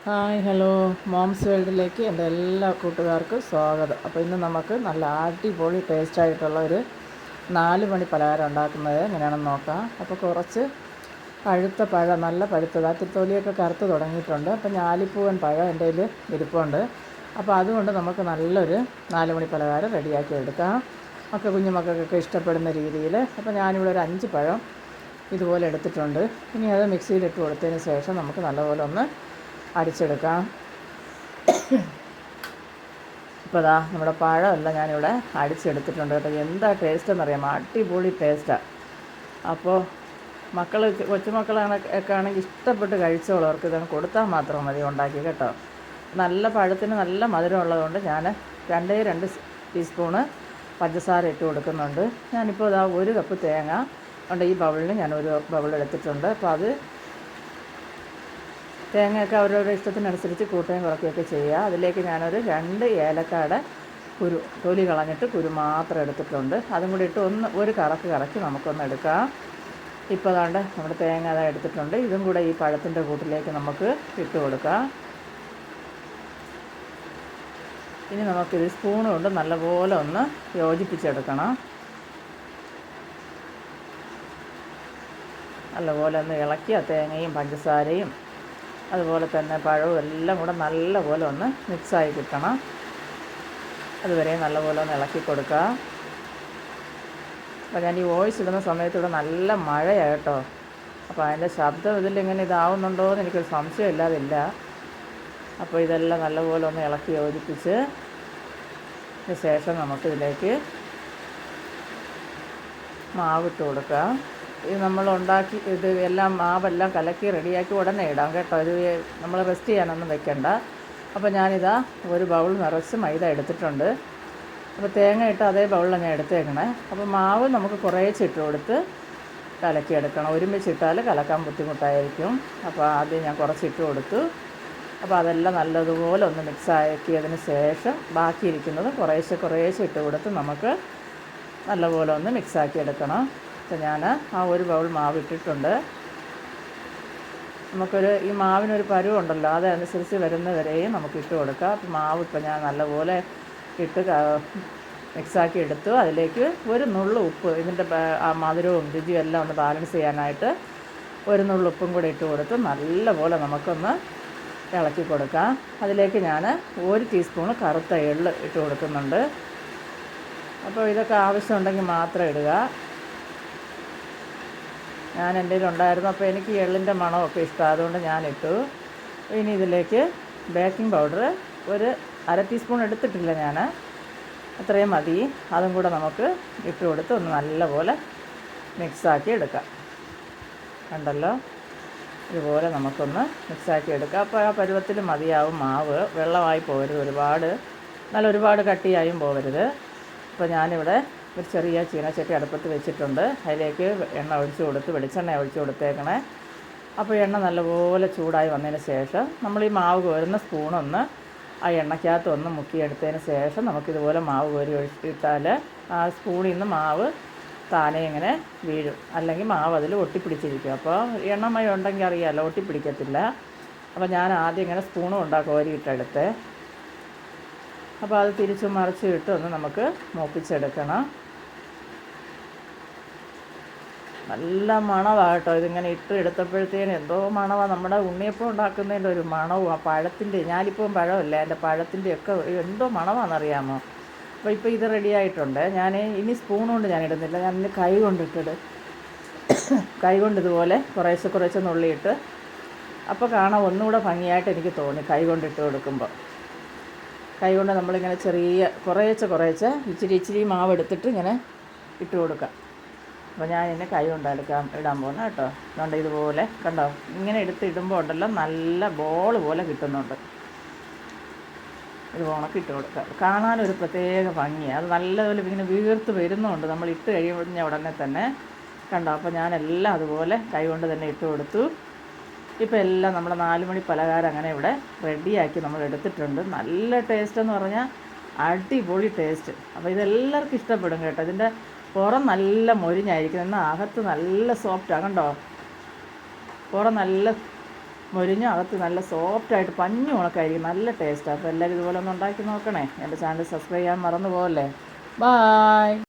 Hi hello moms വേൾഡിലേക്ക് എൻ്റെ എല്ലാ കൂട്ടുകാർക്കും സ്വാഗതം. അപ്പോൾ ഇന്ന് നമുക്ക് നല്ല അടിപൊളി ടേസ്റ്റായിട്ടുള്ള ഒരു 4 മണി പലഹാരം ഉണ്ടാക്കുന്നത് എങ്ങനെയാണെന്ന് നോക്കാം. അപ്പോൾ കുറച്ച് പഴുത്ത പഴം, നല്ല പഴുത്തത്, ആ തൊലിയൊക്കെ കറുത്ത് തുടങ്ങിയിട്ടുണ്ട്. അപ്പോൾ ഞാലിപ്പൂവൻ പഴം എൻ്റെ കയ്യിൽ ഇരിപ്പുണ്ട്. അപ്പോൾ അതുകൊണ്ട് നമുക്ക് നല്ലൊരു 4 മണി പലഹാരം റെഡിയാക്കി എടുക്കാം. കുഞ്ഞുമക്കൾക്കൊക്കെ ഇഷ്ടപ്പെടുന്ന രീതിയിൽ. അപ്പോൾ ഞാനിവിടെ ഒരു 5 പഴം ഇതുപോലെ എടുത്തിട്ടുണ്ട്. ഇനി അത് മിക്സിയിലിട്ട് കൊടുത്തതിന് ശേഷം നമുക്ക് നല്ലപോലെ ഒന്ന് അടിച്ചെടുക്കാം. ഇപ്പോൾ ഇതാ നമ്മുടെ പഴമെല്ലാം ഞാനിവിടെ അടിച്ചെടുത്തിട്ടുണ്ട് കേട്ടോ. എന്താ ടേസ്റ്റ് എന്നറിയാമോ? അടിപൊളി ടേസ്റ്റാണ്. അപ്പോൾ കൊച്ചുമക്കളൊക്കെ ആണെങ്കിൽ ഇഷ്ടപ്പെട്ട് കഴിച്ചോളവർക്ക് ഇതങ്ങ് കൊടുത്താൽ മാത്രം മതി ഉണ്ടാക്കി കേട്ടോ. നല്ല പഴത്തിന് നല്ല മധുരം ഉള്ളതുകൊണ്ട് ഞാൻ 2 ടീസ്പൂണ് പഞ്ചസാര ഇട്ട് കൊടുക്കുന്നുണ്ട്. ഞാനിപ്പോൾ ഇതാ 1 കപ്പ് തേങ്ങ ഉണ്ട്, ഈ ബൗളിന് ഞാൻ 1 ബൗൾ എടുത്തിട്ടുണ്ട്. അപ്പോൾ അത് തേങ്ങയൊക്കെ അവരവരുടെ ഇഷ്ടത്തിനനുസരിച്ച് കൂട്ടുകയും കുറയ്ക്കുകയൊക്കെ ചെയ്യുക. അതിലേക്ക് ഞാനൊരു 2 ഏലക്കായുടെ തൊലി കളഞ്ഞിട്ട് കുരു മാത്രം എടുത്തിട്ടുണ്ട്. അതും കൂടി ഇട്ട് ഒരു കറക്കി നമുക്കൊന്ന് എടുക്കാം. ഇപ്പോൾ അതാണ്ട് നമ്മുടെ തേങ്ങ അതാ എടുത്തിട്ടുണ്ട്. ഇതും കൂടെ ഈ പഴത്തിൻ്റെ കൂട്ടിലേക്ക് നമുക്ക് ഇട്ട് കൊടുക്കാം. ഇനി നമുക്കിത് സ്പൂൺ കൊണ്ട് നല്ലപോലെ ഒന്ന് യോജിപ്പിച്ചെടുക്കണം. നല്ലപോലെ ഒന്ന് ഇളക്കി ആ തേങ്ങയും പഞ്ചസാരയും അതുപോലെ തന്നെ പഴവും എല്ലാം കൂടെ നല്ലപോലെ ഒന്ന് മിക്സായി കിട്ടണം. അതുവരെ നല്ലപോലെ ഒന്ന് ഇളക്കി കൊടുക്കുക. അപ്പോൾ ഞാൻ ഈ വോയിസ് ഇടുന്ന സമയത്തൂടെ നല്ല മഴയാണ് കേട്ടോ. അപ്പോൾ അതിൻ്റെ ശബ്ദം ഇതിലിങ്ങനെ ഇതാവുന്നുണ്ടോ എന്ന് എനിക്കൊരു സംശയം ഇല്ലാതില്ല. അപ്പോൾ ഇതെല്ലാം നല്ലപോലെ ഒന്ന് ഇളക്കി യോജിപ്പിച്ച് ശേഷം നമുക്കിതിലേക്ക് മാവിട്ട് കൊടുക്കാം. ഇത് നമ്മൾ ഉണ്ടാക്കി ഇത് എല്ലാം മാവെല്ലാം കലക്കി റെഡിയാക്കി ഉടനെ ഇടാം കേട്ടോ. ഇത് നമ്മൾ റെസ്റ്റ് ചെയ്യാനൊന്നും വെക്കണ്ട. അപ്പോൾ ഞാനിതാ 1 ബൗൾ നിറച്ച് മൈദ എടുത്തിട്ടുണ്ട്. അപ്പോൾ തേങ്ങ ഇട്ട് അതേ ബൗളിലാണ് ഞാൻ എടുത്തേക്കണേ. അപ്പോൾ മാവ് നമുക്ക് കുറേച്ചിട്ട് കൊടുത്ത് കലക്കിയെടുക്കണം. ഒരുമിച്ചിട്ടാൽ കലക്കാൻ ബുദ്ധിമുട്ടായിരിക്കും. അപ്പോൾ ആദ്യം ഞാൻ കുറച്ചിട്ട് കൊടുത്തു. അപ്പോൾ അതെല്ലാം നല്ലതുപോലെ ഒന്ന് മിക്സ് ആക്കിയതിന് ശേഷം ബാക്കിയിരിക്കുന്നത് കുറേശ്ശെ ഇട്ട് കൊടുത്ത് നമുക്ക് നല്ലപോലെ ഒന്ന് മിക്സാക്കി എടുക്കണം. അപ്പോൾ ഞാൻ ആ 1 ബൗൾ മാവ് ഇട്ടിട്ടുണ്ട്. ഈ മാവിനൊരു പരുവുണ്ടല്ലോ, അതനുസരിച്ച് വരുന്നവരെയും നമുക്ക് ഇട്ട് കൊടുക്കാം. അപ്പോൾ മാവ് ഇപ്പോൾ ഞാൻ നല്ലപോലെ ഇട്ട് മിക്സാക്കി എടുത്തു. അതിലേക്ക് 1 നുള്ളു ഉപ്പ്, ഇതിൻ്റെ ആ മധുരവും രുചിയും എല്ലാം ഒന്ന് ബാലൻസ് ചെയ്യാനായിട്ട് 1 നുള്ളു ഉപ്പും കൂടി ഇട്ട് കൊടുത്ത് നല്ലപോലെ നമുക്കൊന്ന് ഇളക്കി കൊടുക്കാം. അതിലേക്ക് ഞാൻ 1 ടീസ്പൂണ് കറുത്ത എള്ള് ഇട്ട് കൊടുക്കുന്നുണ്ട്. അപ്പോൾ ഇതൊക്കെ ആവശ്യമുണ്ടെങ്കിൽ മാത്രം ഇടുക. ഞാൻ എൻ്റെ കയ്യിലുണ്ടായിരുന്നു. അപ്പോൾ എനിക്ക് എള്ളിൻ്റെ മണമൊക്കെ ഇഷ്ടമാണ്, അതുകൊണ്ട് ഞാനിട്ടു. ഇനി ഇതിലേക്ക് ബേക്കിംഗ് പൗഡർ 1 അര ടീസ്പൂൺ എടുത്തിട്ടില്ല ഞാൻ, അത്രയും മതി. അതും കൂടെ നമുക്ക് ഇട്ട് കൊടുത്ത് ഒന്ന് നല്ലപോലെ മിക്സാക്കി എടുക്കാം. കണ്ടല്ലോ, ഇതുപോലെ നമുക്കൊന്ന് മിക്സാക്കി എടുക്കാം. അപ്പോൾ ആ പരുവത്തിൽ മതിയാവും മാവ്. വെള്ളമായി പോകരുത്, ഒരുപാട് കട്ടിയായും പോകരുത്. അപ്പോൾ ഞാനിവിടെ ഒരു ചെറിയ ചീനച്ചട്ടി അടുപ്പത്ത് വെച്ചിട്ടുണ്ട്. അതിലേക്ക് വെളിച്ചെണ്ണ ഒഴിച്ച് കൊടുത്തേക്കണേ. അപ്പോൾ എണ്ണ നല്ലപോലെ ചൂടായി വന്നതിന് ശേഷം നമ്മൾ ഈ മാവ് കോരുന്ന സ്പൂണൊന്ന് ആ എണ്ണയ്ക്കകത്ത് ഒന്ന് മുക്കിയെടുത്തതിന് ശേഷം നമുക്കിതുപോലെ മാവ് കോരി ഒഴിച്ചിട്ടാൽ ആ സ്പൂണിൽ നിന്ന് മാവ് താനെ ഇങ്ങനെ വീഴും. അല്ലെങ്കിൽ മാവ് അതിൽ ഒട്ടിപ്പിടിച്ചിരിക്കും. അപ്പോൾ എണ്ണമയം ഉണ്ടെങ്കിൽ അറിയാമല്ലോ, ഒട്ടിപ്പിടിക്കത്തില്ല. അപ്പോൾ ഞാൻ ആദ്യം ഇങ്ങനെ സ്പൂണും കോരിയിട്ടെടുത്ത് അപ്പോൾ അത് തിരിച്ചും മറിച്ചും ഇട്ട് ഒന്ന് നമുക്ക് മൂപ്പിച്ചെടുക്കണം. നല്ല മണമാണ് കേട്ടോ. ഇതിങ്ങനെ എടുത്തപ്പോഴത്തേന് എന്തോ മണമാണ്. നമ്മുടെ ഉണ്ണിയപ്പം ഉണ്ടാക്കുന്നതിൻ്റെ ഒരു മണവും ആ പഴത്തിൻ്റെ, ഞാലിപ്പം പഴമല്ല, എൻ്റെ പഴത്തിൻ്റെയൊക്കെ എന്തോ മണമാണെന്നറിയാമോ. അപ്പോൾ ഇപ്പോൾ ഇത് റെഡി ആയിട്ടുണ്ട്. ഞാൻ ഇനി സ്പൂൺ കൊണ്ട് ഞാൻ ഇടുന്നില്ല, ഞാൻ ഇനി കൈ കൊണ്ട് ഇതുപോലെ കുറേശ്ശെ നുള്ളിയിട്ട്, അപ്പോൾ കാണാൻ ഒന്നുകൂടെ ഭംഗിയായിട്ട് എനിക്ക് തോന്നി കൈ കൊണ്ടിട്ട് കൊടുക്കുമ്പോൾ. കൈ കൊണ്ട് നമ്മളിങ്ങനെ കുറേശ്ശെ ഇച്ചിരി മാവ് എടുത്തിട്ട് ഇങ്ങനെ ഇട്ട് കൊടുക്കാം. അപ്പോൾ ഞാൻ ഇതിനെ കൈ കൊണ്ട് ഇടാൻ പോകുന്നത് കേട്ടോ. അതുകൊണ്ട് ഇതുപോലെ കണ്ടോ, ഇങ്ങനെ ഇടുമ്പോൾ ഉണ്ടല്ലോ നല്ല ബോൾ പോലെ കിട്ടുന്നുണ്ട്. ഒരു ഉണക്കിട്ട് കൊടുക്കുക. കാണാനൊരു പ്രത്യേക ഭംഗിയാണ്. അത് നല്ലപോലെ ഇങ്ങനെ വീർത്ത് വരുന്നുണ്ട് നമ്മൾ ഇട്ട് കഴിയുമ്പോൾ ഉടനെ തന്നെ. കണ്ടോ, അപ്പോൾ ഞാനെല്ലാം അതുപോലെ കൈ കൊണ്ട് തന്നെ ഇട്ട് കൊടുത്തു. ഇപ്പോൾ എല്ലാം നമ്മുടെ 4 മണി പലഹാരം അങ്ങനെ ഇവിടെ റെഡിയാക്കി നമ്മൾ എടുത്തിട്ടുണ്ട്. നല്ല ടേസ്റ്റ് എന്ന് പറഞ്ഞാൽ അടിപൊളി ടേസ്റ്റ്. അപ്പോൾ ഇതെല്ലാവർക്കും ഇഷ്ടപ്പെടും കേട്ടോ. ഇതിൻ്റെ പുറം നല്ല മൊരിഞ്ഞായിരിക്കും, എന്നാൽ അകത്ത് നല്ല സോഫ്റ്റാണ്. കണ്ടോ, പുറം നല്ല മൊരിഞ്ഞ അകത്ത് നല്ല സോഫ്റ്റായിട്ട് പഞ്ഞു ഉണക്കായിരിക്കും. നല്ല ടേസ്റ്റാണ്. അപ്പോൾ എല്ലാവരും ഇതുപോലെ ഒന്ന് ഉണ്ടാക്കി നോക്കണേ. എൻ്റെ ചാനൽ സബ്സ്ക്രൈബ് ചെയ്യാൻ മറന്നു പോകല്ലേ. ബായ്.